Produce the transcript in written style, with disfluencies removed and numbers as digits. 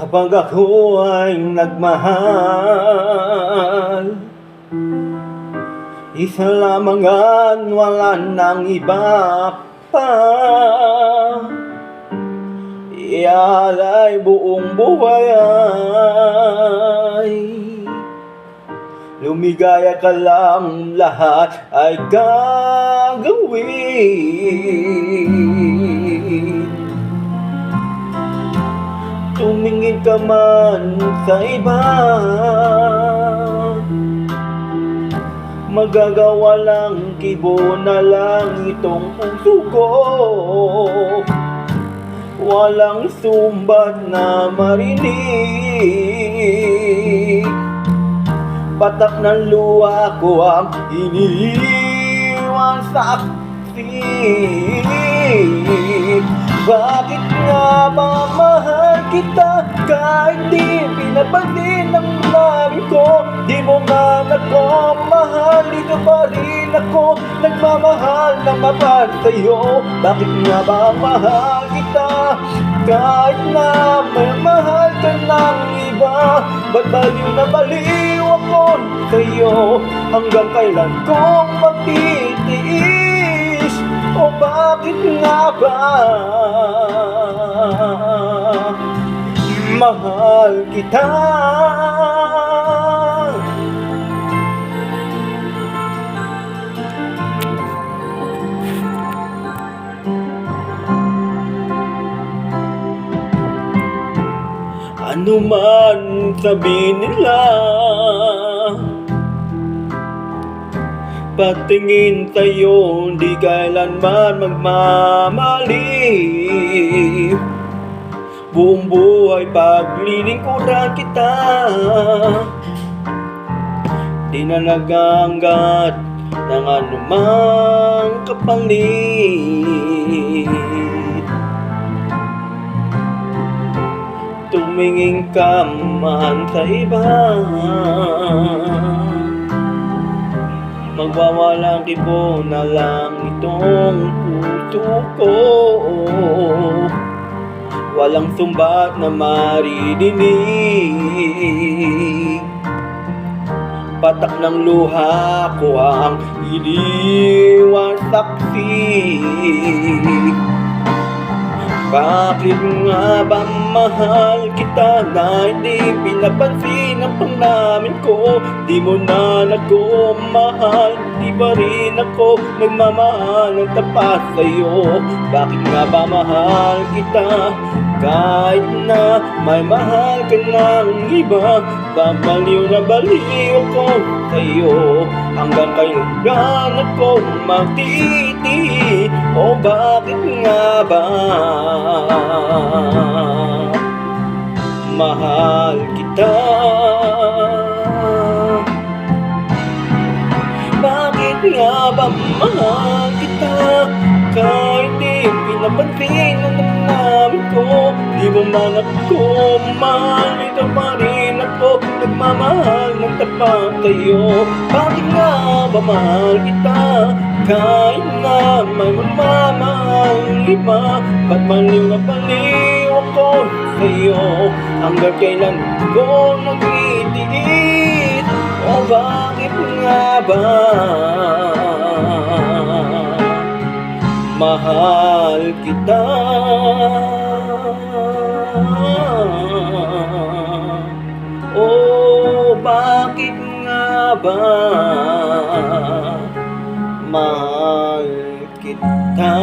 Kapag ako ay nagmahal, isa lamang at wala nang iba pa. Ialay buong buhay ay lumigaya ka lang, lahat ay gagawin. Tumingin ka man sa iba, magagawa lang, kibo na lang itong puso ko. Walang sumbat na marinig, patak ng luha ko ang iniwan sa aksi. Bakit nga ba mahal kita kahit di pinapansin ng labi ko? Di mo man ako mahal, dito pa rin ako nagmamahal ng mapag sa'yo. Bakit nga ba mahal kita kahit na may mahal ka ng iba? Ba't baliw na baliw ako sa'yo? Hanggang kailan kong magtitiis? O bakit nga ba mahal kita? Ano man sabihin nila, patingin sa'yo di kailanman magmamali. Buong buhay paglilingkuran kita, di na naganggat ng anumang kapalit. Tumingin ka man sa iba, magwawalang kibo na lang itong puso ko. Walang sumbat na maridinig, patak ng luha ko ang iniwan saksi. Bakit nga ba mahal kita na hindi pinapansin ang pangnamin ko? Di mo na ako mahal, di pa rin ako nagmamahal ng tapat sa'yo. Bakit nga ba mahal kita kahit na may mahal ka ng iba? Babaliw na baliw ko sa'yo, hanggang kailan ako magtitiis? O bakit nga ba mahal kita? Bakit nga ba mahal kita kahit di pinapansin ang namin ko? Di mo man ako mahal, ito pa rin ako nagmamahal ng tapat sa'yo. Bakit nga ba mahal kita kahit na may magmamahal iba? Ba't baliw na baliw ako sa'yo? Hanggang kailan ko nagtitiis? O bakit nga ba mahal kita? O bakit nga ba mahal kita?